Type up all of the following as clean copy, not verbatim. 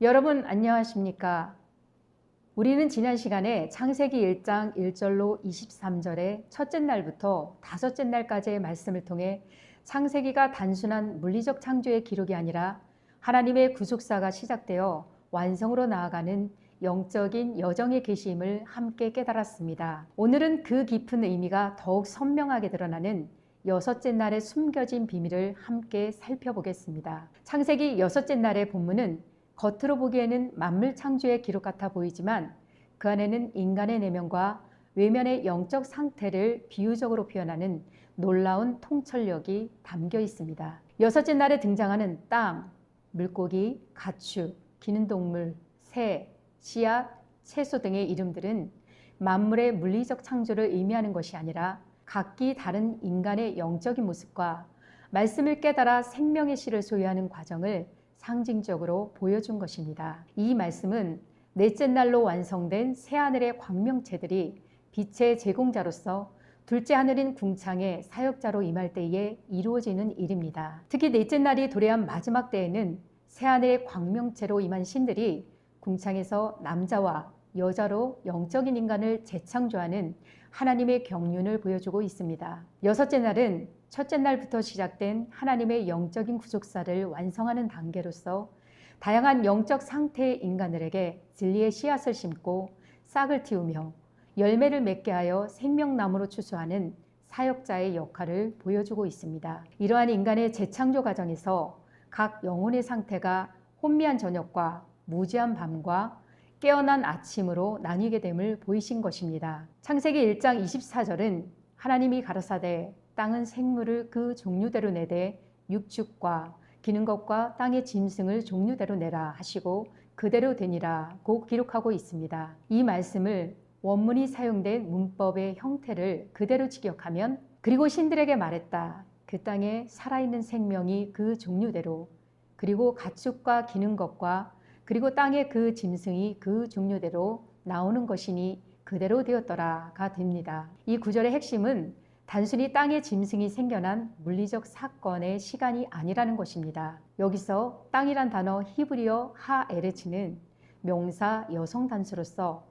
여러분 안녕하십니까? 우리는 지난 시간에 창세기 1장 1절로 23절의 첫째 날부터 다섯째 날까지의 말씀을 통해 창세기가 단순한 물리적 창조의 기록이 아니라 하나님의 구속사가 시작되어 완성으로 나아가는 영적인 여정의 계시임을 함께 깨달았습니다. 오늘은 그 깊은 의미가 더욱 선명하게 드러나는 여섯째 날에 숨겨진 비밀을 함께 살펴보겠습니다. 창세기 여섯째 날의 본문은 겉으로 보기에는 만물 창조의 기록 같아 보이지만 그 안에는 인간의 내면과 외면의 영적 상태를 비유적으로 표현하는 놀라운 통찰력이 담겨 있습니다. 여섯째 날에 등장하는 땅, 물고기, 가축, 기는 동물, 새, 씨앗, 채소 등의 이름들은 만물의 물리적 창조를 의미하는 것이 아니라 각기 다른 인간의 영적인 모습과 말씀을 깨달아 생명의 씨를 소유하는 과정을 상징적으로 보여준 것입니다. 이 말씀은 넷째 날로 완성된 새하늘의 광명체들이 빛의 제공자로서 둘째 하늘인 궁창의 사역자로 임할 때에 이루어지는 일입니다. 특히 넷째 날이 도래한 마지막 때에는 새하늘의 광명체로 임한 신들이 궁창에서 남자와 여자로 영적인 인간을 재창조하는 하나님의 경륜을 보여주고 있습니다. 여섯째 날은 첫째 날부터 시작된 하나님의 영적인 구속사를 완성하는 단계로서 다양한 영적 상태의 인간들에게 진리의 씨앗을 심고 싹을 틔우며 열매를 맺게 하여 생명나무로 추수하는 사역자의 역할을 보여주고 있습니다. 이러한 인간의 재창조 과정에서 각 영혼의 상태가 혼미한 저녁과 무지한 밤과 깨어난 아침으로 나뉘게 됨을 보이신 것입니다. 창세기 1장 24절은 하나님이 가라사대 땅은 생물을 그 종류대로 내되 육축과 기는 것과 땅의 짐승을 종류대로 내라 하시고 그대로 되니라고 기록하고 있습니다. 이 말씀을 원문이 사용된 문법의 형태를 그대로 직역하면 그리고 신들에게 말했다. 그 땅에 살아있는 생명이 그 종류대로 그리고 가축과 기는 것과 그리고 땅의 그 짐승이 그 종류대로 나오는 것이니 그대로 되었더라가 됩니다. 이 구절의 핵심은 단순히 땅의 짐승이 생겨난 물리적 사건의 시간이 아니라는 것입니다. 여기서 땅이란 단어 히브리어 하에레츠는 명사 여성 단수로서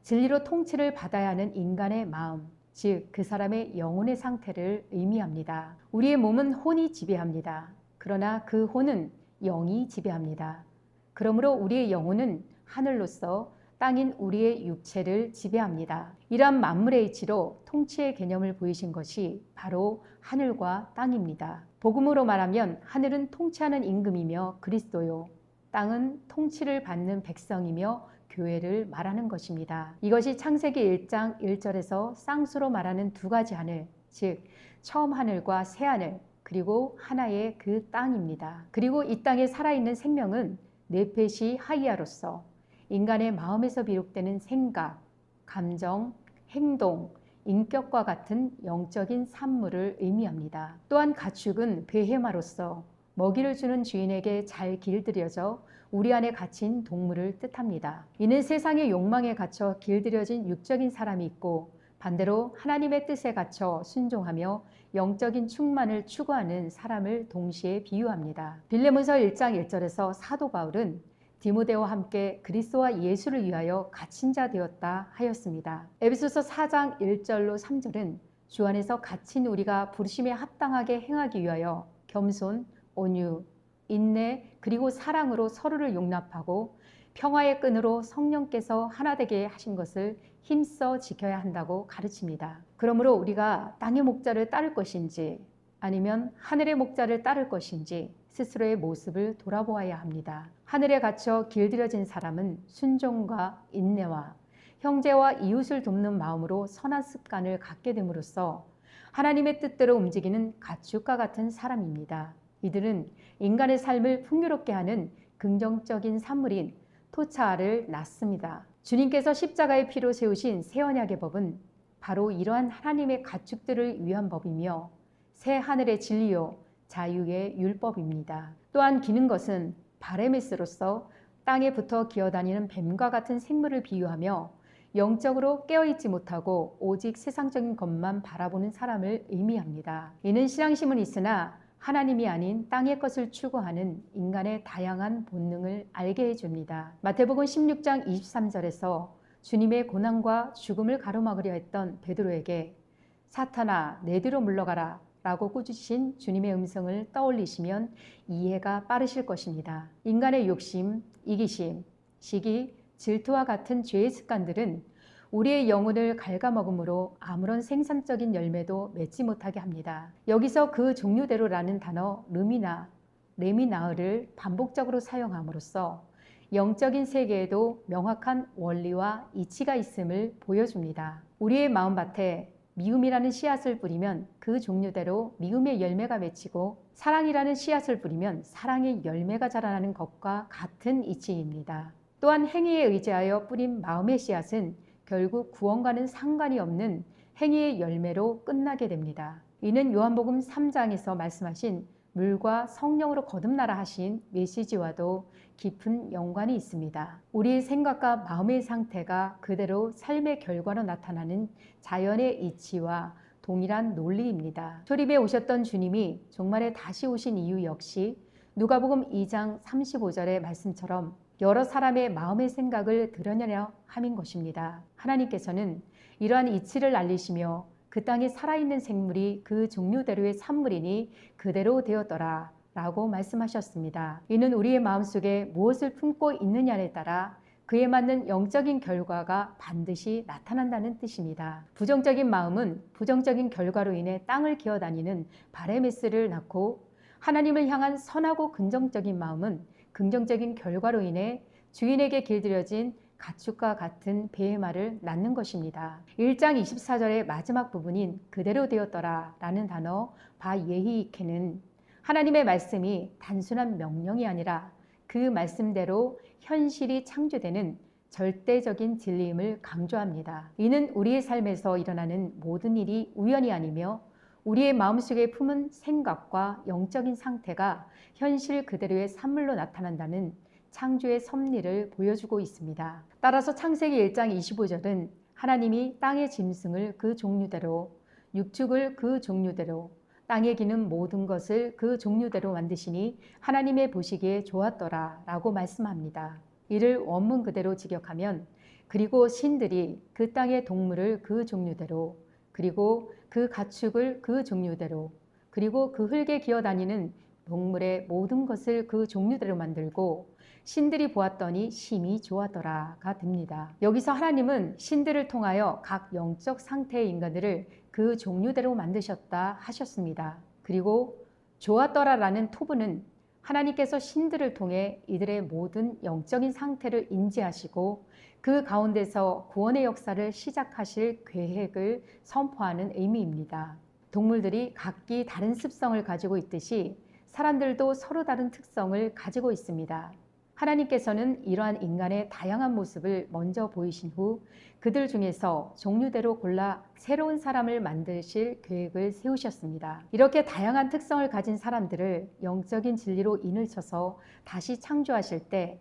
진리로 통치를 받아야 하는 인간의 마음, 즉 그 사람의 영혼의 상태를 의미합니다. 우리의 몸은 혼이 지배합니다. 그러나 그 혼은 영이 지배합니다. 그러므로 우리의 영혼은 하늘로서 땅인 우리의 육체를 지배합니다. 이러한 만물의 이치로 통치의 개념을 보이신 것이 바로 하늘과 땅입니다. 복음으로 말하면 하늘은 통치하는 임금이며 그리스도요, 땅은 통치를 받는 백성이며 교회를 말하는 것입니다. 이것이 창세기 1장 1절에서 쌍수로 말하는 두 가지 하늘, 즉 처음 하늘과 새 하늘, 그리고 하나의 그 땅입니다. 그리고 이 땅에 살아있는 생명은 네페시 하이아로서 인간의 마음에서 비롯되는 생각, 감정, 행동, 인격과 같은 영적인 산물을 의미합니다. 또한 가축은 베헤마로서 먹이를 주는 주인에게 잘 길들여져 우리 안에 갇힌 동물을 뜻합니다. 이는 세상의 욕망에 갇혀 길들여진 육적인 사람이 있고 반대로 하나님의 뜻에 갇혀 순종하며 영적인 충만을 추구하는 사람을 동시에 비유합니다. 빌레몬서 1장 1절에서 사도 바울은 디모데와 함께 그리스도와 예수를 위하여 갇힌 자 되었다 하였습니다. 에베소서 4장 1절로 3절은 주 안에서 갇힌 우리가 부르심에 합당하게 행하기 위하여 겸손, 온유, 인내 그리고 사랑으로 서로를 용납하고 평화의 끈으로 성령께서 하나 되게 하신 것을 힘써 지켜야 한다고 가르칩니다. 그러므로 우리가 땅의 목자를 따를 것인지 아니면 하늘의 목자를 따를 것인지 스스로의 모습을 돌아보아야 합니다. 하늘에 갇혀 길들여진 사람은 순종과 인내와 형제와 이웃을 돕는 마음으로 선한 습관을 갖게 됨으로써 하나님의 뜻대로 움직이는 가축과 같은 사람입니다. 이들은 인간의 삶을 풍요롭게 하는 긍정적인 산물인 토차를 낳습니다. 주님께서 십자가의 피로 세우신 새 언약의 법은 바로 이러한 하나님의 가축들을 위한 법이며 새 하늘의 진리요 자유의 율법입니다. 또한 기는 것은 바레메스로서 땅에 붙어 기어다니는 뱀과 같은 생물을 비유하며 영적으로 깨어있지 못하고 오직 세상적인 것만 바라보는 사람을 의미합니다. 이는 신앙심은 있으나 하나님이 아닌 땅의 것을 추구하는 인간의 다양한 본능을 알게 해줍니다. 마태복음 16장 23절에서 주님의 고난과 죽음을 가로막으려 했던 베드로에게 사탄아 내 뒤로 물러가라 라고 꾸짖으신 주님의 음성을 떠올리시면 이해가 빠르실 것입니다. 인간의 욕심, 이기심, 시기, 질투와 같은 죄의 습관들은 우리의 영혼을 갉아먹음으로 아무런 생산적인 열매도 맺지 못하게 합니다. 여기서 그 종류대로라는 단어 레미나흐를 반복적으로 사용함으로써 영적인 세계에도 명확한 원리와 이치가 있음을 보여줍니다. 우리의 마음밭에 미움이라는 씨앗을 뿌리면 그 종류대로 미움의 열매가 맺히고 사랑이라는 씨앗을 뿌리면 사랑의 열매가 자라나는 것과 같은 이치입니다. 또한 행위에 의지하여 뿌린 마음의 씨앗은 결국 구원과는 상관이 없는 행위의 열매로 끝나게 됩니다. 이는 요한복음 3장에서 말씀하신 물과 성령으로 거듭나라 하신 메시지와도 깊은 연관이 있습니다. 우리의 생각과 마음의 상태가 그대로 삶의 결과로 나타나는 자연의 이치와 동일한 논리입니다. 초립에 오셨던 주님이 종말에 다시 오신 이유 역시 누가복음 2장 35절의 말씀처럼 여러 사람의 마음의 생각을 드러내려 함인 것입니다. 하나님께서는 이러한 이치를 알리시며 그 땅에 살아있는 생물이 그 종류대로의 산물이니 그대로 되었더라 라고 말씀하셨습니다. 이는 우리의 마음속에 무엇을 품고 있느냐에 따라 그에 맞는 영적인 결과가 반드시 나타난다는 뜻입니다. 부정적인 마음은 부정적인 결과로 인해 땅을 기어다니는 바레메스를 낳고 하나님을 향한 선하고 긍정적인 마음은 긍정적인 결과로 인해 주인에게 길들여진 가축과 같은 베헤마를 낳는 것입니다. 1장 24절의 마지막 부분인 그대로 되었더라 라는 단어 바예히케는 하나님의 말씀이 단순한 명령이 아니라 그 말씀대로 현실이 창조되는 절대적인 진리임을 강조합니다. 이는 우리의 삶에서 일어나는 모든 일이 우연이 아니며 우리의 마음속에 품은 생각과 영적인 상태가 현실 그대로의 산물로 나타난다는 창조의 섭리를 보여주고 있습니다. 따라서 창세기 1장 25절은 하나님이 땅의 짐승을 그 종류대로, 육축을 그 종류대로, 땅에 기는 모든 것을 그 종류대로 만드시니 하나님의 보시기에 좋았더라 라고 말씀합니다. 이를 원문 그대로 직역하면 그리고 신들이 그 땅의 동물을 그 종류대로, 그리고 그 가축을 그 종류대로, 그리고 그 흙에 기어다니는 동물의 모든 것을 그 종류대로 만들고 신들이 보았더니 심히 좋았더라가 됩니다. 여기서 하나님은 신들을 통하여 각 영적 상태의 인간들을 그 종류대로 만드셨다 하셨습니다. 그리고 좋았더라라는 토부는 하나님께서 신들을 통해 이들의 모든 영적인 상태를 인지하시고 그 가운데서 구원의 역사를 시작하실 계획을 선포하는 의미입니다. 동물들이 각기 다른 습성을 가지고 있듯이 사람들도 서로 다른 특성을 가지고 있습니다. 하나님께서는 이러한 인간의 다양한 모습을 먼저 보이신 후 그들 중에서 종류대로 골라 새로운 사람을 만드실 계획을 세우셨습니다. 이렇게 다양한 특성을 가진 사람들을 영적인 진리로 인을 쳐서 다시 창조하실 때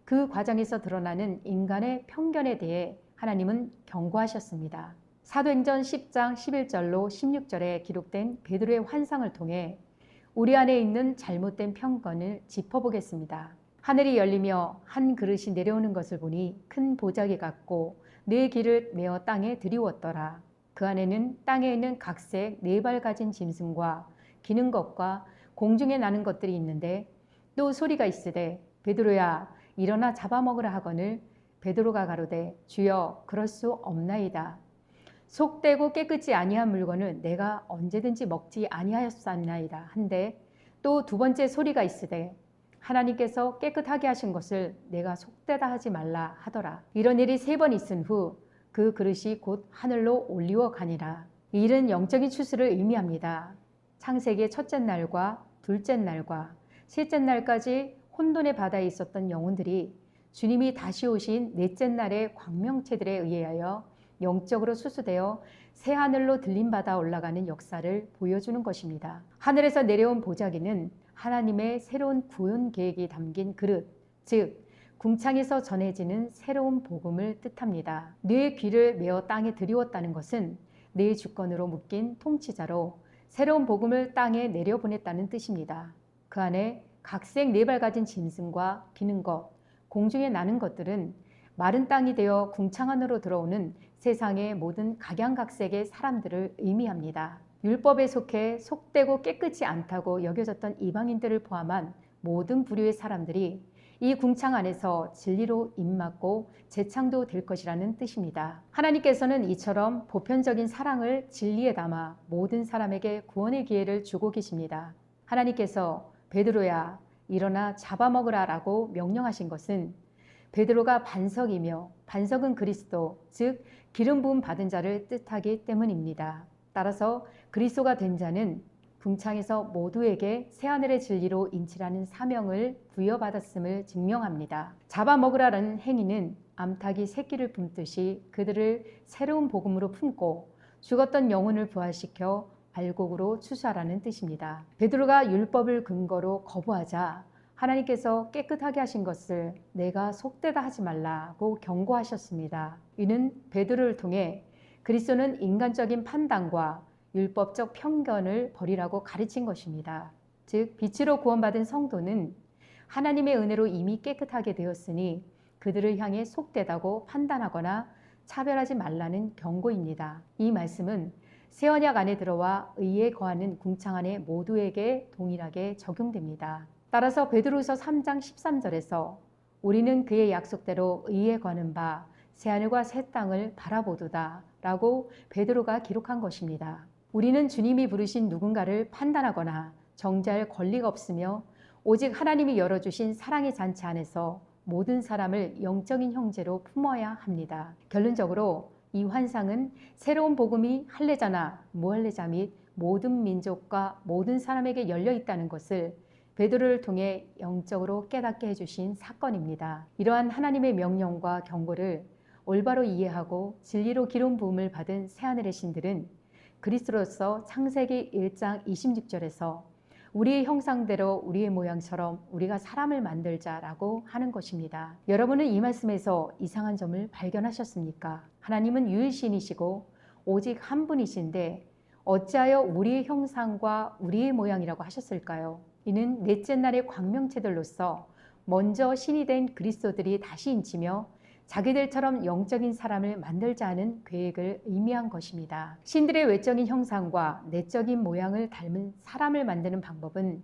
그 과정에서 드러나는 인간의 편견에 대해 하나님은 경고하셨습니다. 사도행전 10장 11절로 16절에 기록된 베드로의 환상을 통해 우리 안에 있는 잘못된 편견을 짚어보겠습니다. 하늘이 열리며 한 그릇이 내려오는 것을 보니 큰 보자기 같고 네 길을 메어 땅에 들이웠더라. 그 안에는 땅에 있는 각색 네 발 가진 짐승과 기는 것과 공중에 나는 것들이 있는데 또 소리가 있으되 베드로야 일어나 잡아먹으라 하거늘 베드로가 가로되 주여 그럴 수 없나이다. 속되고 깨끗이 아니한 물건을 내가 언제든지 먹지 아니하였사나이다 한데 또 두 번째 소리가 있으되 하나님께서 깨끗하게 하신 것을 내가 속되다 하지 말라 하더라. 이런 일이 3번 있은 후 그 그릇이 곧 하늘로 올리워 가니라. 이 일은 영적인 추수를 의미합니다. 창세기의 첫째 날과 둘째 날과 셋째 날까지 혼돈의 바다에 있었던 영혼들이 주님이 다시 오신 넷째 날의 광명체들에 의하여 영적으로 수수되어 새하늘로 들림받아 올라가는 역사를 보여주는 것입니다. 하늘에서 내려온 보자기는 하나님의 새로운 구원 계획이 담긴 그릇, 즉 궁창에서 전해지는 새로운 복음을 뜻합니다. 네 귀를 메어 땅에 들이웠다는 것은 네 주권으로 묶인 통치자로 새로운 복음을 땅에 내려보냈다는 뜻입니다. 그 안에 각색 네 발 가진 짐승과 기는 것, 공중에 나는 것들은 마른 땅이 되어 궁창 안으로 들어오는 세상의 모든 각양각색의 사람들을 의미합니다. 율법에 속해 속되고 깨끗이 않다고 여겨졌던 이방인들을 포함한 모든 부류의 사람들이 이 궁창 안에서 진리로 입맞고 재창도 될 것이라는 뜻입니다. 하나님께서는 이처럼 보편적인 사랑을 진리에 담아 모든 사람에게 구원의 기회를 주고 계십니다. 하나님께서 베드로야 일어나 잡아먹으라 라고 명령하신 것은 베드로가 반석이며 반석은 그리스도, 즉 기름 부음 받은 자를 뜻하기 때문입니다. 따라서 그리스도가 된 자는 궁창에서 모두에게 새하늘의 진리로 인치라는 사명을 부여받았음을 증명합니다. 잡아먹으라는 행위는 암탉이 새끼를 품듯이 그들을 새로운 복음으로 품고 죽었던 영혼을 부활시켜 알곡으로 추수하라는 뜻입니다. 베드로가 율법을 근거로 거부하자 하나님께서 깨끗하게 하신 것을 내가 속되다 하지 말라고 경고하셨습니다. 이는 베드로를 통해 그리스도는 인간적인 판단과 율법적 편견을 버리라고 가르친 것입니다. 즉 빛으로 구원받은 성도는 하나님의 은혜로 이미 깨끗하게 되었으니 그들을 향해 속되다고 판단하거나 차별하지 말라는 경고입니다. 이 말씀은 새 언약 안에 들어와 의에 거하는 궁창 안에 모두에게 동일하게 적용됩니다. 따라서 베드로후서 3장 13절에서 우리는 그의 약속대로 의에 거하는 바 새하늘과 새 땅을 바라보도다 라고 베드로가 기록한 것입니다. 우리는 주님이 부르신 누군가를 판단하거나 정죄할 권리가 없으며 오직 하나님이 열어주신 사랑의 잔치 안에서 모든 사람을 영적인 형제로 품어야 합니다. 결론적으로 이 환상은 새로운 복음이 할례자나 무할례자 및 모든 민족과 모든 사람에게 열려 있다는 것을 베드로를 통해 영적으로 깨닫게 해주신 사건입니다. 이러한 하나님의 명령과 경고를 올바로 이해하고 진리로 기름 부음을 받은 새하늘의 신들은 그리스도로서 창세기 1장 26절에서 우리의 형상대로 우리의 모양처럼 우리가 사람을 만들자라고 하는 것입니다. 여러분은 이 말씀에서 이상한 점을 발견하셨습니까? 하나님은 유일신이시고 오직 한 분이신데 어찌하여 우리의 형상과 우리의 모양이라고 하셨을까요? 이는 넷째 날의 광명체들로서 먼저 신이 된 그리스도들이 다시 인치며 자기들처럼 영적인 사람을 만들자 하는 계획을 의미한 것입니다. 신들의 외적인 형상과 내적인 모양을 닮은 사람을 만드는 방법은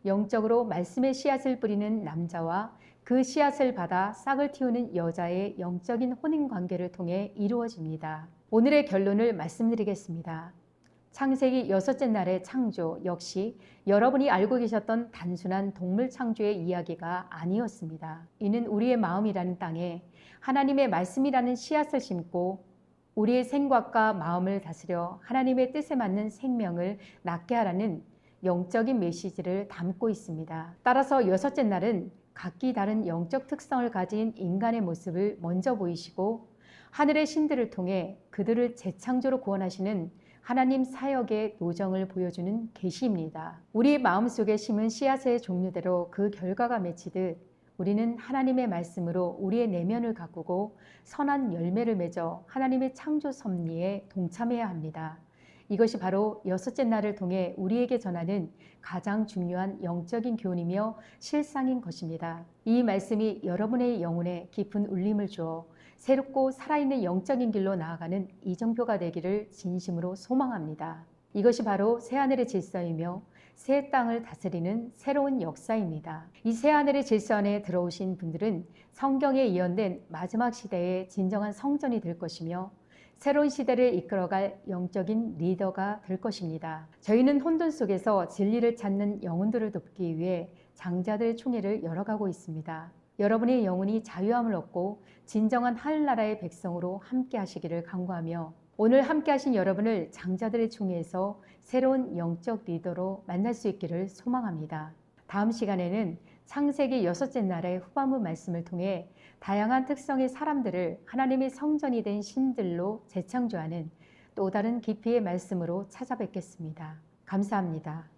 영적으로 말씀의 씨앗을 뿌리는 남자와 그 씨앗을 받아 싹을 틔우는 여자의 영적인 혼인관계를 통해 이루어집니다. 오늘의 결론을 말씀드리겠습니다. 창세기 6째 날의 창조 역시 여러분이 알고 계셨던 단순한 동물 창조의 이야기가 아니었습니다. 이는 우리의 마음이라는 땅에 하나님의 말씀이라는 씨앗을 심고 우리의 생각과 마음을 다스려 하나님의 뜻에 맞는 생명을 낳게 하라는 영적인 메시지를 담고 있습니다. 따라서 6째 날은 각기 다른 영적 특성을 가진 인간의 모습을 먼저 보이시고 하늘의 신들을 통해 그들을 재창조로 구원하시는 하나님 사역의 노정을 보여주는 계시입니다. 우리 마음속에 심은 씨앗의 종류대로 그 결과가 맺히듯 우리는 하나님의 말씀으로 우리의 내면을 가꾸고 선한 열매를 맺어 하나님의 창조 섭리에 동참해야 합니다. 이것이 바로 6째 날을 통해 우리에게 전하는 가장 중요한 영적인 교훈이며 실상인 것입니다. 이 말씀이 여러분의 영혼에 깊은 울림을 주어 새롭고 살아있는 영적인 길로 나아가는 이정표가 되기를 진심으로 소망합니다. 이것이 바로 새하늘의 질서이며 새 땅을 다스리는 새로운 역사입니다. 이 새하늘의 질서 안에 들어오신 분들은 성경에 예언된 마지막 시대의 진정한 성전이 될 것이며 새로운 시대를 이끌어갈 영적인 리더가 될 것입니다. 저희는 혼돈 속에서 진리를 찾는 영혼들을 돕기 위해 장자들의 총회를 열어가고 있습니다. 여러분의 영혼이 자유함을 얻고 진정한 하늘나라의 백성으로 함께 하시기를 간구하며 오늘 함께 하신 여러분을 장자들의 총회에서 새로운 영적 리더로 만날 수 있기를 소망합니다. 다음 시간에는 창세기 6째 날의 후반부 말씀을 통해 다양한 특성의 사람들을 하나님의 성전이 된 신들로 재창조하는 또 다른 깊이의 말씀으로 찾아뵙겠습니다. 감사합니다.